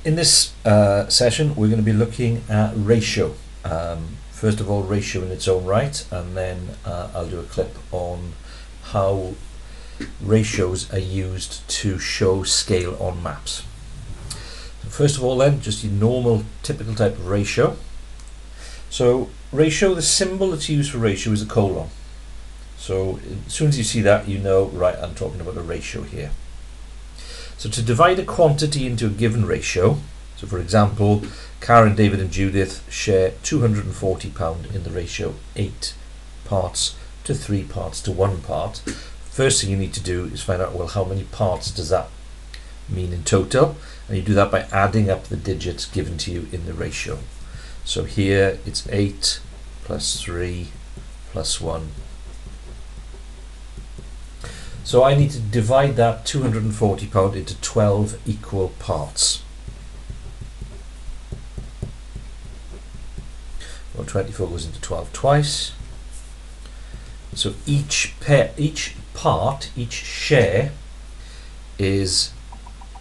In this session, we're going to be looking at ratio. First of all, ratio in its own right, and then I'll do a clip on how ratios are used to show scale on maps. So first of all then, just your normal, typical type of ratio. So ratio, the symbol that's used for ratio is a colon. So as soon as you see that, you know, right, I'm talking about a ratio here. So to divide a quantity into a given ratio, so for example, Karen, David and Judith share £240 in the ratio 8 parts to 3 parts to 1 part. First thing you need to do is find out, well, how many parts does that mean in total? And you do that by adding up the digits given to you in the ratio. So here it's 8 plus 3 plus 1. So I need to divide that £240 into 12 equal parts. Well, 24 goes into 12 twice. So each part, each share is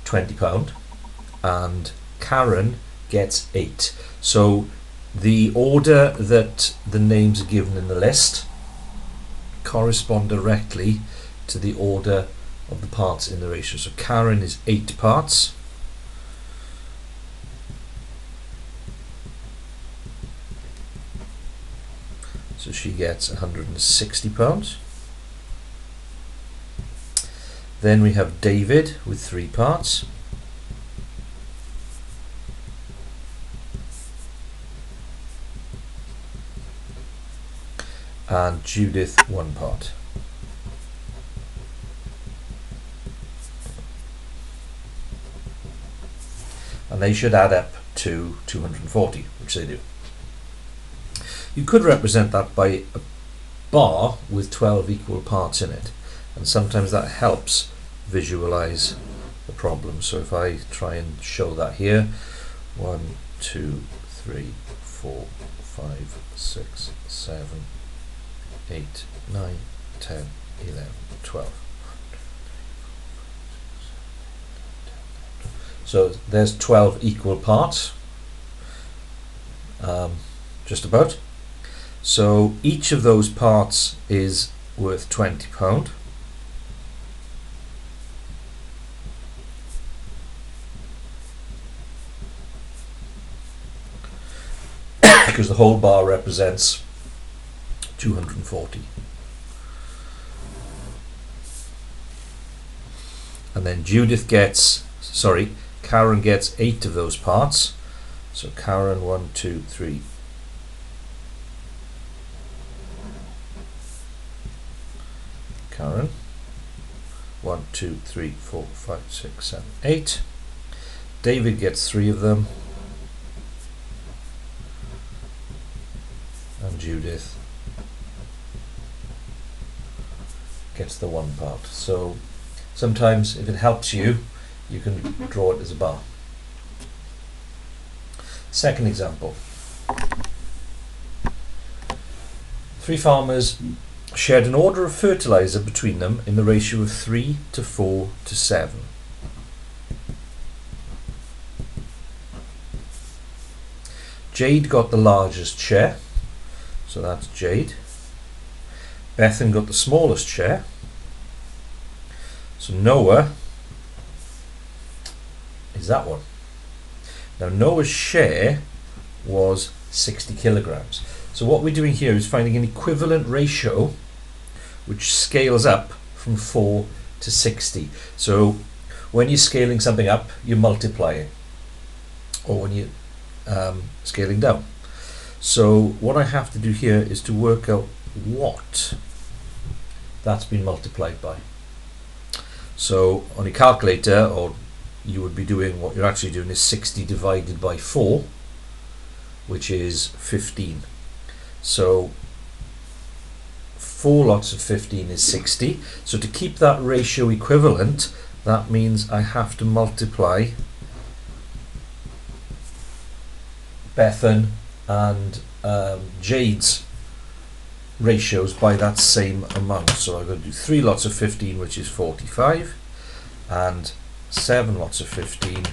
£20, and Karen gets 8. So the order that the names are given in the list correspond directly to the order of the parts in the ratio. So Karen is 8 parts. So she gets £160. Then we have David with 3 parts. And Judith 1 part. And they should add up to 240, which they do. You could represent that by a bar with 12 equal parts in it, and sometimes that helps visualize the problem. So if I try and show that here, 1, 2, 3, 4, 5, 6, 7, 8, 9, 10, 11, 12. So there's 12 equal parts, just about. So each of those parts is worth £20. Because the whole bar represents 240. And then Karen gets 8 of those parts. So Karen, 1, 2, 3. Karen, 1, 2, 3, 4, 5, 6, 7, 8. David gets 3 of them. And Judith gets the 1 part. So sometimes, if it helps you, you can draw it as a bar. Second example. 3 farmers shared an order of fertilizer between them in the ratio of 3 to 4 to 7. Jade got the largest share, so that's Jade. Bethan got the smallest share, so Noah is that one. Now Noah's share was 60 kilograms. So what we're doing here is finding an equivalent ratio which scales up from 4 to 60. So when you're scaling something up, you're multiplying, or when you're scaling down. So what I have to do here is to work out what that's been multiplied by. So on a calculator, or you would be doing, what you're actually doing is 60 divided by 4, which is 15. So 4 lots of 15 is 60. So to keep that ratio equivalent, that means I have to multiply Bethan and Jade's ratios by that same amount. So I'm going to do 3 lots of 15, which is 45, and 7 lots of 15,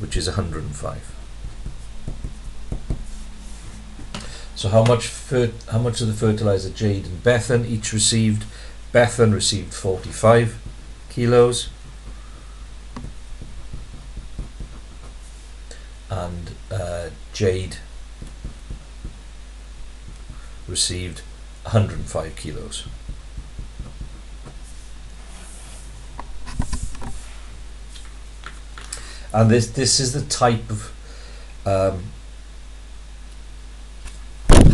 which is 105. So how much of the fertilizer Jade and Bethan each received? Bethan received 45 kilos and Jade received 105 kilos. And this is the type of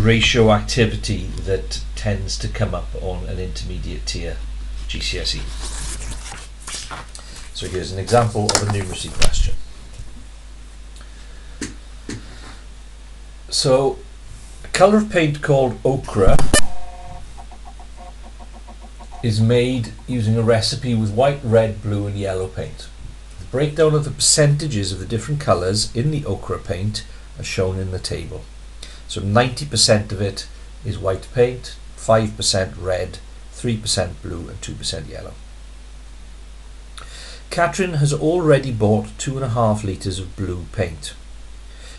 ratio activity that tends to come up on an intermediate tier GCSE. So here's an example of a numeracy question. So a colour of paint called ochre is made using a recipe with white, red, blue and yellow paint. The breakdown of the percentages of the different colours in the ochre paint are shown in the table. So 90% of it is white paint, 5% red, 3% blue and 2% yellow. Catherine has already bought 2.5 litres of blue paint.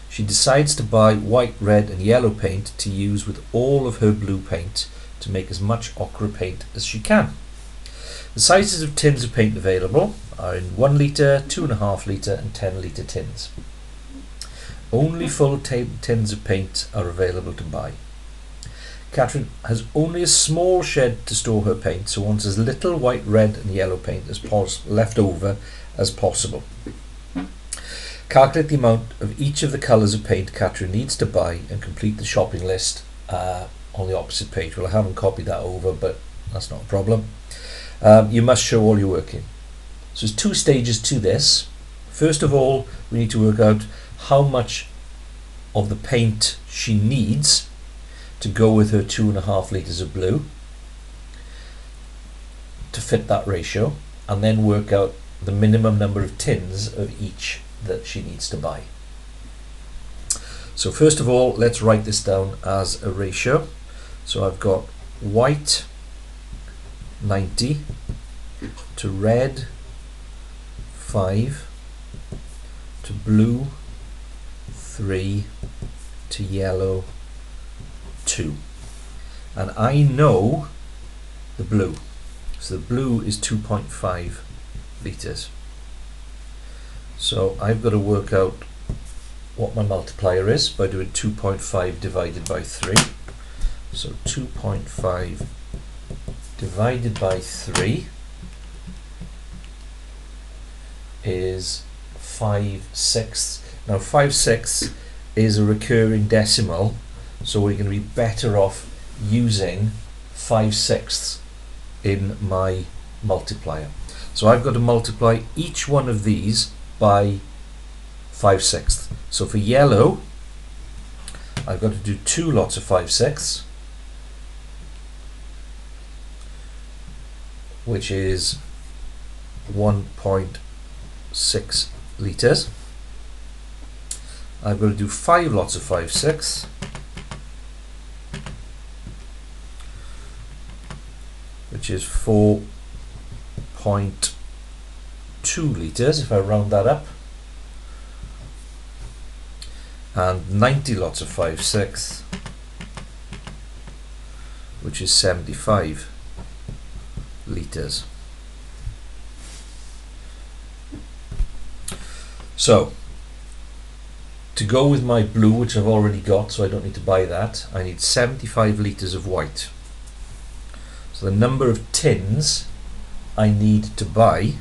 She decides to buy white, red and yellow paint to use with all of her blue paint to make as much ochre paint as she can. The sizes of tins of paint available are in 1 litre, 2.5 litre and 10 litre tins. Only full tins of paint are available to buy. Catherine has only a small shed to store her paint, so wants as little white, red and yellow paint as left over as possible. Calculate the amount of each of the colours of paint Catherine needs to buy and complete the shopping list on the opposite page. Well, I haven't copied that over, but that's not a problem. You must show all your working. So there's 2 stages to this. First of all, we need to work out how much of the paint she needs to go with her 2.5 litres of blue to fit that ratio, and then work out the minimum number of tins of each that she needs to buy. So first of all, let's write this down as a ratio. So I've got white 90 to red 5 to blue 3 to yellow 2, and I know the blue, so the blue is 2.5 litres. So I've got to work out what my multiplier is by doing 2.5 divided by 3. So 2.5 divided by 3 is 5/6. Now 5/6 is a recurring decimal, so we're going to be better off using 5/6 in my multiplier. So I've got to multiply each one of these by 5/6. So for yellow, I've got to do 2 lots of 5/6, which is 1.6 litres. I've got to do 5 lots of 5/6, which is 4.2 litres if I round that up, and 90 lots of 5/6, which is 75 litres. So to go with my blue, which I've already got, so I don't need to buy that, I need 75 litres of white. So the number of tins I need to buy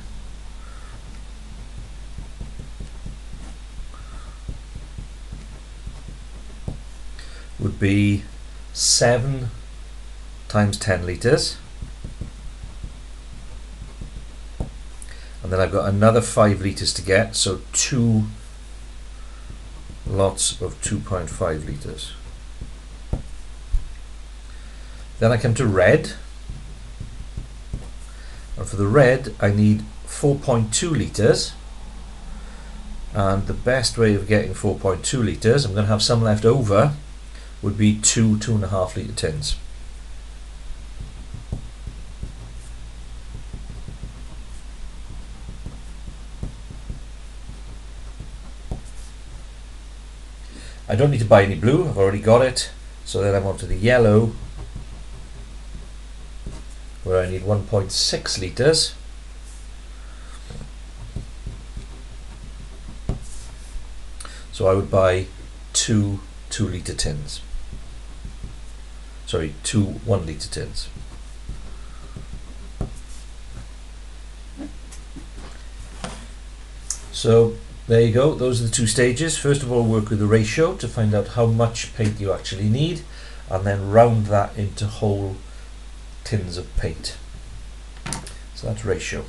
would be 7 times 10 litres, and then I've got another 5 litres to get, so 2 lots of 2.5 litres. Then I come to red, and for the red I need 4.2 litres, and the best way of getting 4.2 litres, I'm going to have some left over, would be 2.5 litre tins. I don't need to buy any blue, I've already got it. So then I'm on to the yellow, where I need 1.6 litres. So I would buy two 2-litre tins. Sorry, two 1-litre tins. So there you go, those are the two stages. First of all, work with the ratio to find out how much paint you actually need, and then round that into whole tins of paint. So that's ratio.